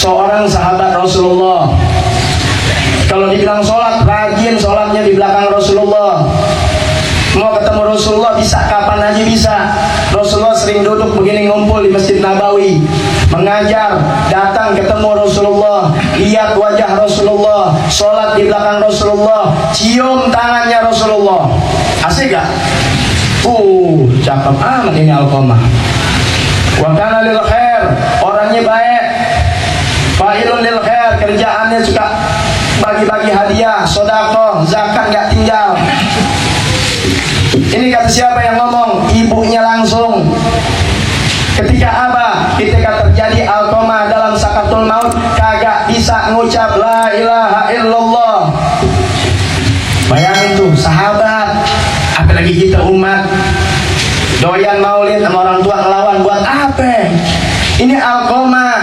seorang sahabat Rasulullah. Kalau dibilang sholat, rajin sholatnya di belakang Rasulullah. Mau ketemu Rasulullah bisa kapan aja bisa. Rasulullah sering duduk begini ngumpul di Masjid Nabawi, mengajar, datang ketemu Rasulullah, lihat wajah Rasulullah, sholat di belakang Rasulullah, cium tangannya Rasulullah. Asik gak? Cakep amat ini Alqamah. Wa kana lil khair, orangnya baik. Fa'ilun lil khair, kerjaannya suka bagi-bagi hadiah, sedekah, zakat gak tinggal. Ini kata siapa yang ngomong? Ibunya langsung. Ketika apa? Ketika terjadi Alqamah dalam sakatul maut, kagak bisa ngucap la ilaha illallah. Bayangin tuh sahabat, apalagi kita umat, doyan maulid sama orang tua ngelawan buat apa? Ini Alqamah,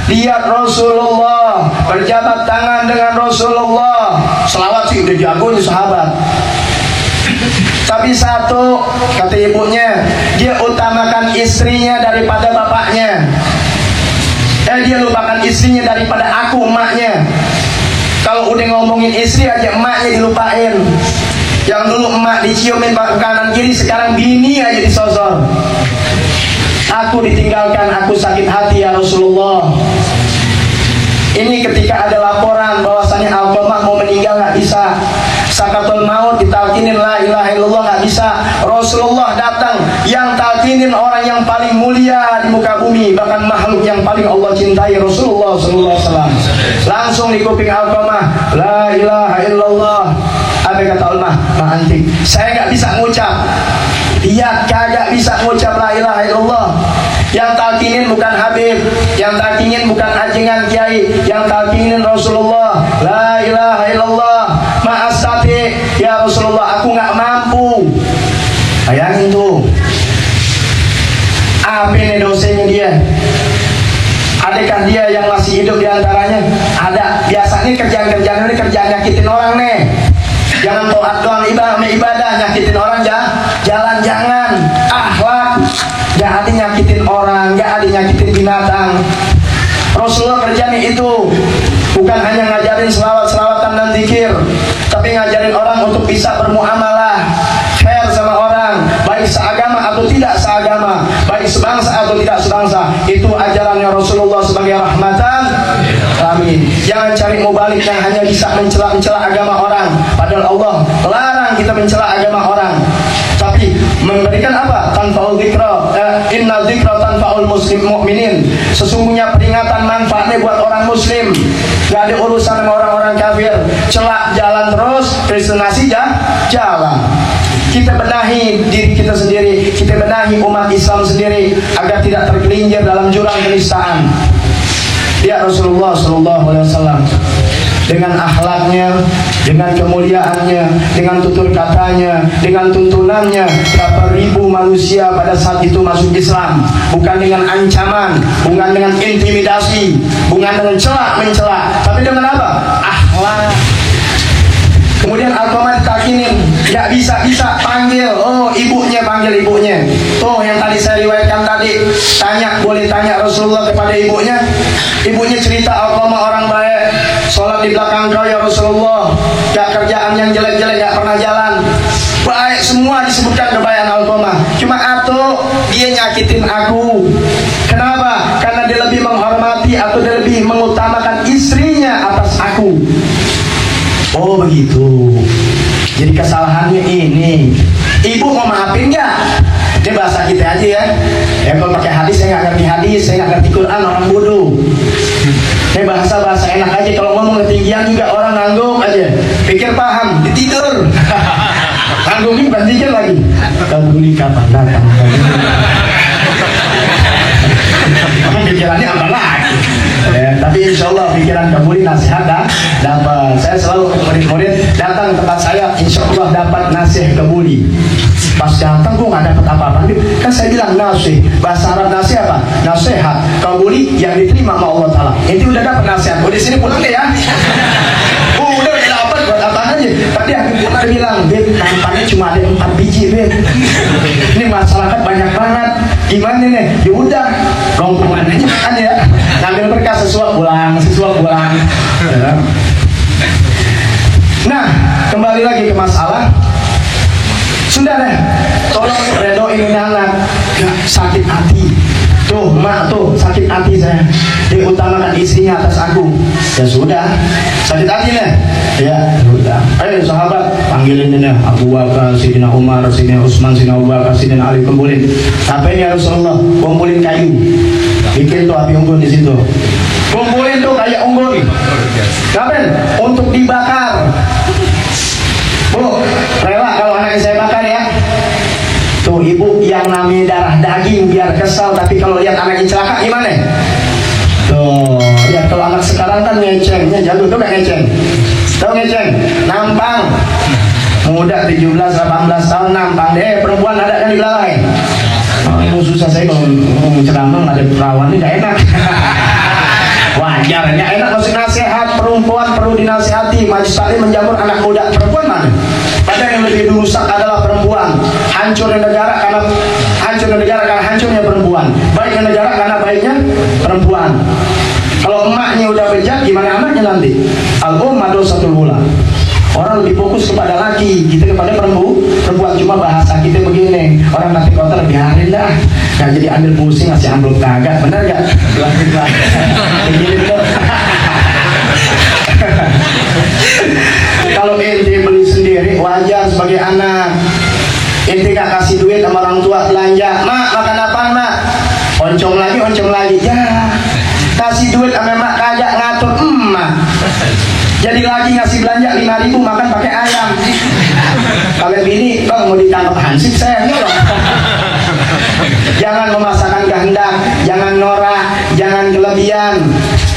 lihat Rasulullah, berjabat tangan dengan Rasulullah. Selawat sih udah jago nih sahabat. Tapi satu, kata ibunya, dia utamakan istrinya daripada bapaknya. Dia lupakan istrinya daripada aku, emaknya. Kalau udah ngomongin istri aja emaknya dilupain. Yang dulu emak diciumin kanan kiri, sekarang bini aja disosor. Aku ditinggalkan, aku sakit hati ya Rasulullah. Ini ketika ada laporan bahwasanya Alqamah mau meninggal, nggak bisa. Sakatul maut ditalkinin la ilaha illallah, nggak bisa. Rasulullah datang yang talkinin orang yang paling mulia di muka bumi, bahkan makhluk yang paling Allah cintai, Rasulullah sallallahu alaihi wasallam. Langsung di kuping Alqamah, la ilaha illallah. Apa kata Alqamah? Antik, saya nggak bisa ngucap. Dia kagak bisa ngucap la ilaha illallah. Yang talkinin bukan Habib, yang talkinin bukan ajengan kiai, yang talkinin Rasulullah. La ilaha illallah. Ma'astati ya Rasulullah, aku nggak mampu. Bayangin tuh, apa ini dosanya dia? Adakah dia yang masih hidup diantaranya? Ada. Biasanya kerjaan-kerjaan ini kerjaan nyakitin orang nih. Jangan toat doang ibadah, nyakitin orang jalan jangan. Akhlak, gak ada nyakitin orang, gak ada nyakitin binatang. Rasulullah kerjanya itu bukan hanya ngajarin selawat-selawatan dan zikir, tapi ngajarin orang untuk bisa bermuamalah fair sama orang, baik seagama atau tidak seagama, baik sebangsa atau tidak sebangsa. Itu ajarannya Rasulullah sebagai rahmatan. Amin. Jangan cari mubalik yang hanya bisa mencela agama orang, padahal Allah larang kita mencela agama orang. Tapi memberikan apa? Tanfa'ul dzikra. Inna dzikra tanfa'ul muslim mu'minin. Sesungguhnya peringatan manfaatnya buat orang muslim. Gak ada urusan sama orang-orang kafir. Celak jalan terus, presentasi jalan. Kita benahi diri kita sendiri, kita benahi umat Islam sendiri agar tidak tergelincir dalam jurang kenistaan. Ya Rasulullah sallallahu alaihi wasallam dengan akhlaknya, dengan kemuliaannya, dengan tutur katanya, dengan tuntunannya, berapa ribu manusia pada saat itu masuk Islam, bukan dengan ancaman, bukan dengan intimidasi, bukan dengan mencela, tapi dengan apa? Akhlak. Kemudian Alqamah ditakinin, nggak bisa panggil, ibunya panggil ibunya. Tuh yang tadi saya riwayatkan tadi, boleh tanya Rasulullah kepada ibunya. Ibunya cerita Alqamah orang baik, sholat di belakang kau ya Rasulullah, gak kerjaan yang jelek-jelek, gak pernah jalan, baik semua disebutkan kebaikan Alqamah. Cuma dia nyakitin aku. Kenapa? Karena dia lebih menghormati atau dia lebih mengutamakan istrinya atas aku. Oh begitu. Jadi kesalahannya ini. Ibu mau maafin nggak? Ini bahasa kita aja ya. Kalau pakai hadis saya nggak ngerti hadis, saya nggak ngerti Quran, orang bodoh. Ini bahasa enak aja. Kalau ngomong ketinggian juga orang ngangguk aja. Pikir paham, ditidur. Ngangguknya bukan tidur lagi. Kabuli kapan datang? Pikirannya apa lagi? Tapi insya Allah pikiran kabuli nasihat dapat. Saya selalu murid-murid datang ke tempat saya, insya Allah dapat nasihat kabuli. Pas datang gue nggak dapat apa-apa. Kan saya bilang nasih, bahasa Arab nasih apa? Nasihat kabuli yang diterima sama Allah Taala. Ini udah dapat nasihat. Di sini pulang deh ya. Udah dapat buat apa aja. Tadi aku pernah bilang, Beb, nampaknya cuma ada 4 biji, Beb. Ini masyarakat banyak banget. Gimana nih? Ya udah, lompongan aja ya. Ngambil berkah sesuap pulang. Ya. Nah, kembali lagi ke masalah. Sudah deh, tolong redoin ini anak. Gak sakit hati. Tuh, mak tuh sakit hati saya. Diutamakan istrinya atas aku. Ya sudah, sakit hati deh. Ya sudah. Ayo sahabat, panggilin ini Abu Bakar, Sidina Umar, Sidina Utsman, Sidina Abu Bakar, Sidina Ali, kumpulin. Apa ini ya Rasulullah? Kumpulin kayu. Bikin tuh api unggun di situ. Kumpulin tuh kayak unggun. Ngapain? Untuk dibakar. Bu, rela kalau anaknya saya bakar ya. Tuh ibu yang namanya darah daging biar kesal, tapi kalau lihat anaknya celaka gimana? Tuh, lihat kalau anak sekarang kan ngecengnya jago tuh gak ngeceng. Tahu ngeceng? Nampang. Muda 17, 18 tahun nampang deh, perempuan ada kan di belakang. Oh, susah saya kalau ceramah ada perawan ini gak enak. Wajar, gak enak masih nasihat. Perempuan perlu dinasihati. Majelis taklim menjamur anak muda. Perempuan mana? Padahal yang lebih rusak adalah perempuan. Hancurnya negara karena hancurnya perempuan. Baiknya negara karena baiknya perempuan. Kalau emaknya udah bejat, gimana anaknya nanti? Al-ummah dosatul ula. Orang lebih fokus kepada laki, kita kepada perempuan. Cuma bahasa kita begini, orang nanti kotor biarin dah. Gak jadi ambil pusing, ngasih amplop kagak, bener gak? Begitu. Kalau ente beli sendiri wajar sebagai anak. Ente gak kasih duit sama orang tua belanja, mak makan apa mak? Oncom lagi ya. Kasih duit sama mak kagak ngatur emak. Jadi lagi ngasih belanja 5.000 makan pakai ayam. Kalau bini, bang mau ditangkap hansip saya nolong. Jangan memaksakan kehendak, jangan norak, jangan kelebihan.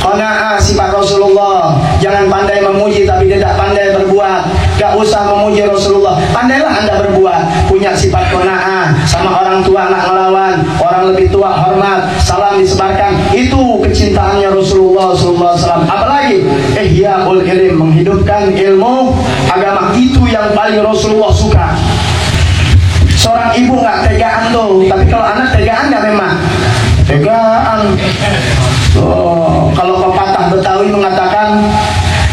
Qanaah sifat Rasulullah. Jangan pandai memuji tapi tidak pandai berbuat. Gak usah memuji Rasulullah. Pandailah anda berbuat. Punya sifat qanaah. Sama orang tua nggak ngelawan. Orang lebih tua hormat. Salam disebarkan. Itu kecintaannya Rasulullah SAW. Apalagi ihyaul ilm, menghidupkan ilmu agama. Itu yang paling Rasulullah suka. Seorang ibu nggak tegaan tuh. Tapi kalau anak tegaan nggak memang? Tegaan. Oh, kalau pepatah Betawi mengatakan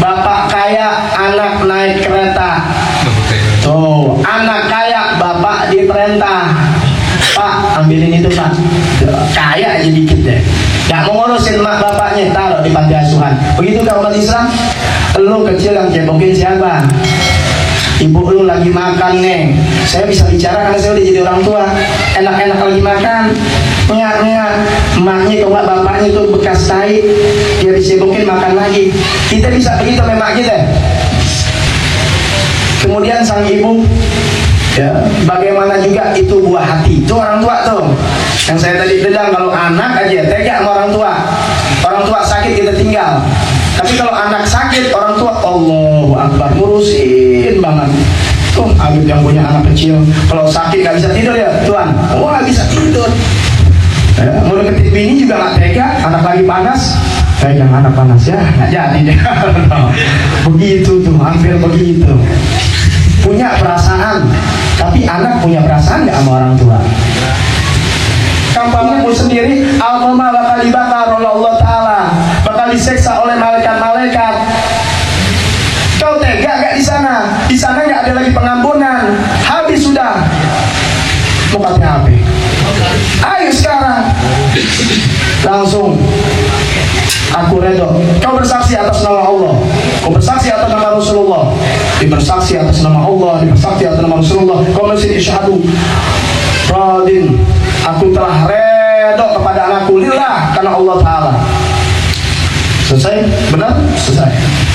bapak kaya, anak naik kereta. Tuh, anak kaya, bapak diperintah. Pak, ambilin itu pak. Kaya aja dikit deh. Gak mau ngurusin mak bapaknya, taruh di panti asuhan. Begitu kau umat Islam. Lu kecil yang cebokin siapa? Ibu lu lagi makan nih. Saya bisa bicara karena saya udah jadi orang tua. Enak-enak lagi makan. Emaknya kalau nggak bapaknya itu bekas tai, dia disibukkan makan lagi. Kita bisa begitu memang kita. Kemudian sang ibu, ya, bagaimana juga itu buah hati. Itu orang tua tuh. Yang saya tadi bilang kalau anak aja tega sama orang tua. Orang tua sakit kita tinggal. Tapi kalau anak sakit, orang tua Allahu Akbar ngurusin banget. Tuh, Habib yang punya anak kecil, kalau sakit gak bisa tidur ya, Tuhan. Oh, gak bisa tidur. Mau deketin bini juga gak tega, anak lagi panas. Jangan anak panas ya, gak jadi deh. Begitu tuh, hampir begitu. Punya perasaan, tapi anak punya perasaan gak sama orang tua? Kampungmu sendiri, al-qamah bakal dibakar oleh Allah Ta'ala, bakal diseksa oleh malaikat-malaikat. Kau tega gak di sana? Di sana gak ada lagi pengampunan. Habis sudah. Mau pakai HP? Ayo sekarang. Langsung. Aku redo. Kau bersaksi atas nama Allah. Kau bersaksi atas nama Rasulullah. Dibersaksi atas nama Allah. Dibersaksi atas nama Rasulullah. Kau mesti isyhadu. Radin. Aku telah redo kepada anakku lillah karena Allah Ta'ala. Selesai? Benar? Selesai.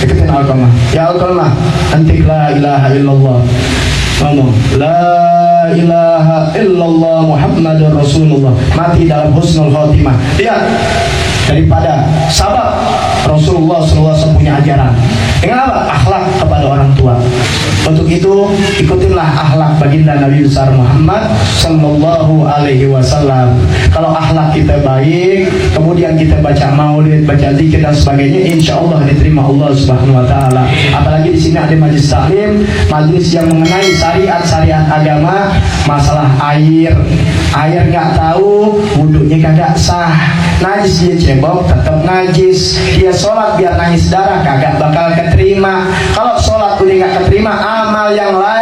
Deketin al-qamah. Ya al-qamah, antik la ilaha illallah. Ngomong la ilaha illallah Muhammadur Rasulullah. Mati dalam husnul khotimah. Lihat, daripada sabab Rasulullah SAW punya ajaran. Dengan apa? Akhlak kepada orang tua. Untuk itu ikutinlah akhlak baginda Nabi besar Muhammad Sallallahu Alaihi Wasallam. Kalau akhlak kita baik, kemudian kita baca maulid, baca zikir dan sebagainya, insya Allah diterima Allah Subhanahu Wa Taala. Apalagi di ini ada majelis taklim, majelis yang mengenai syariat agama, masalah air nggak tahu, wudhunya kagak sah, najis dia cebok tetap najis, dia sholat biar nangis darah kagak bakal keterima. Kalau sholat udah nggak keterima, amal yang lain